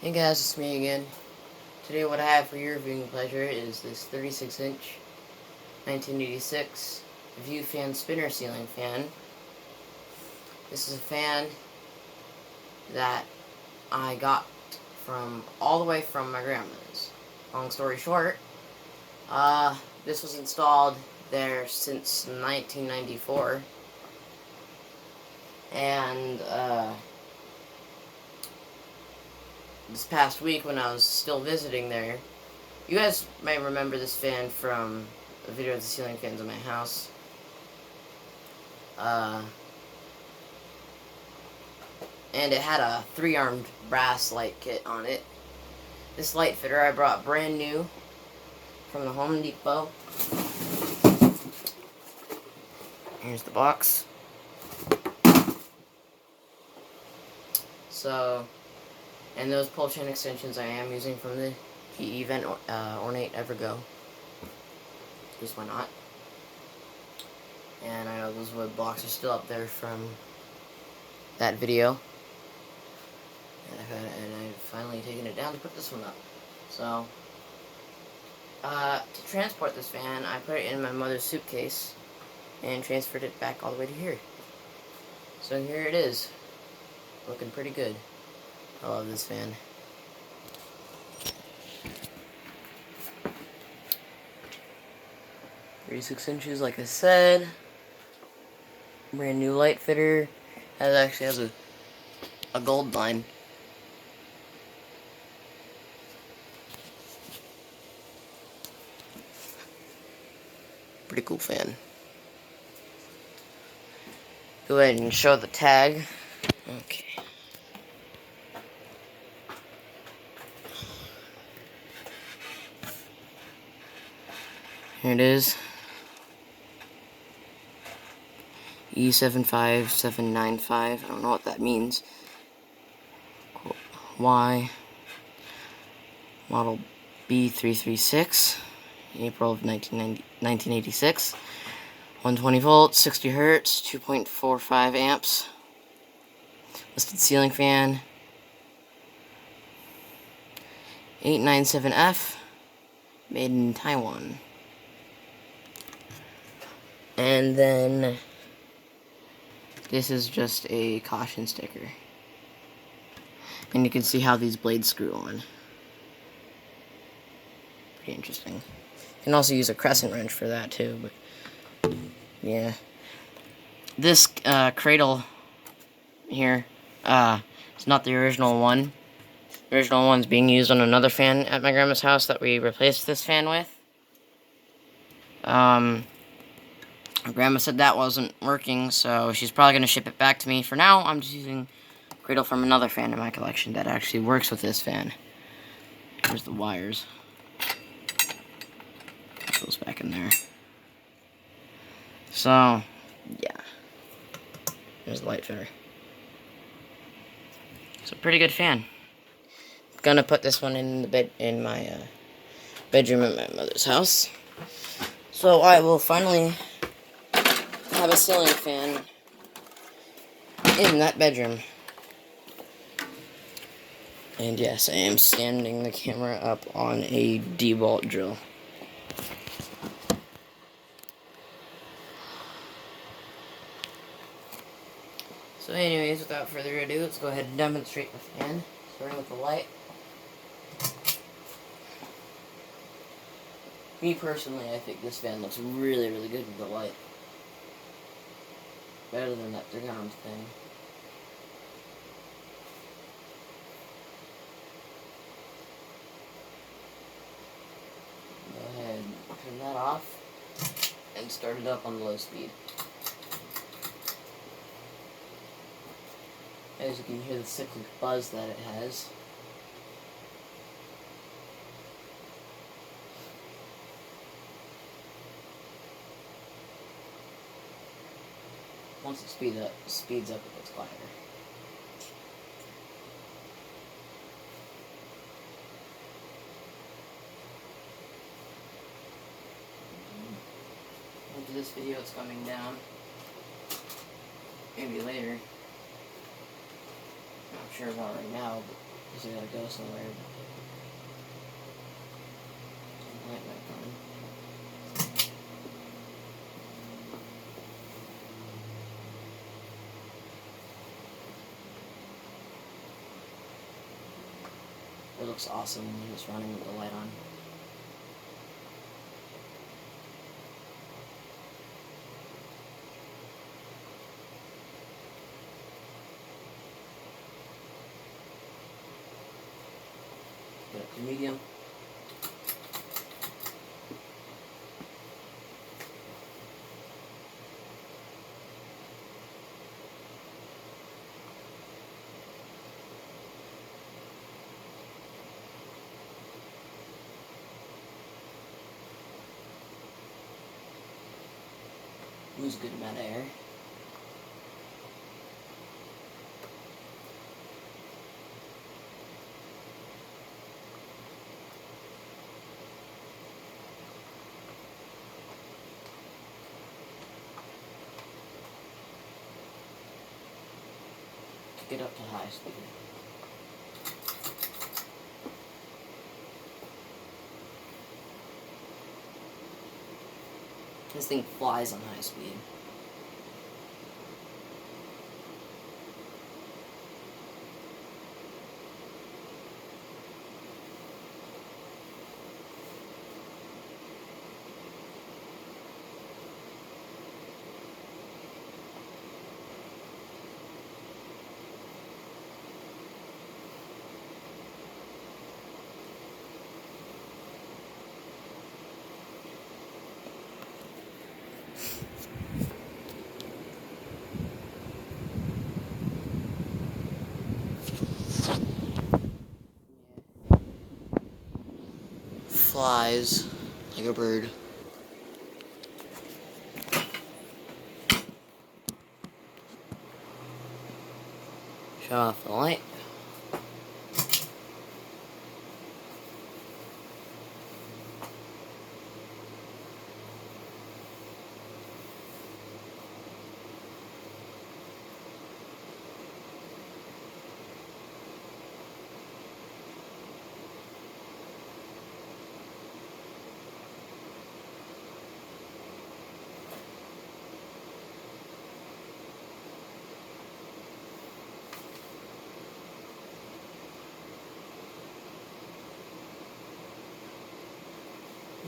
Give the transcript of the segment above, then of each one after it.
Hey guys, it's me again. Today what I have for your viewing pleasure is this 36-inch 1986 View Fan Spinner Ceiling Fan. This is a fan that I got all the way from my grandma's. Long story short, this was installed there since 1994, and this past week when I was still visiting there, you guys may remember this fan from a video of the ceiling fans in my house. And it had a 3-armed brass light kit on it. This light fitter I brought brand new from the Home Depot. Here's the box. So, and those pull chain extensions I am using from the GE Vent Ornate Evergo. Just why not? And I know those wood blocks are still up there from that video. And I've finally taken it down to put this one up. So, to transport this fan, I put it in my mother's suitcase and transferred it back all the way to here. So here it is. Looking pretty good. I love this fan. $36 like I said. Brand new light fitter. It actually has a gold line. Pretty cool fan. Go ahead and show the tag. Okay. Here it is. E75795. I don't know what that means. Y. Model B336. April of 1986. 120 volts, 60 hertz, 2.45 amps. Listed ceiling fan. 897F. Made in Taiwan. And then this is just a caution sticker. And you can see how these blades screw on. Pretty interesting. You can also use a crescent wrench for that too, but yeah. This cradle here is not the original one. The original one's being used on another fan at my grandma's house that we replaced this fan with. Grandma said that wasn't working, so she's probably going to ship it back to me. For now, I'm just using a cradle from another fan in my collection that actually works with this fan. Here's the wires. Put those back in there. So, yeah. There's the light fitter. It's a pretty good fan. Gonna put this one in the bed in my bedroom at my mother's house. So I will finally have a ceiling fan in that bedroom. And yes, I am standing the camera up on a DeWalt drill. So anyways, without further ado, let's go ahead and demonstrate the fan, starting with the light. Me personally, I think this fan looks really, really good with the light. Better than that 3-armed thing. Go ahead and turn that off and start it up on low speed. As you can hear the cyclic buzz that it has. Once it speeds up, it gets quieter. After this video, it's coming down. Maybe later. Not sure about right now, but Because I gotta go somewhere. Light back on. It looks awesome when it's running with the light on. Put it to medium. Lose a good amount of air. Kick it up to high speed. This thing flies on high speed. Flies like a bird. Shut off the light.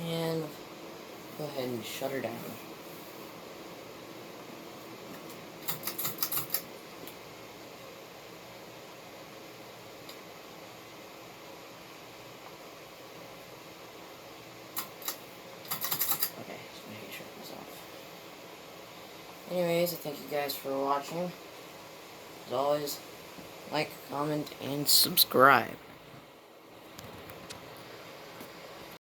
And go ahead and shut her down. Okay, just making sure it was off. Anyways, I thank you guys for watching. As always, like, comment, and subscribe.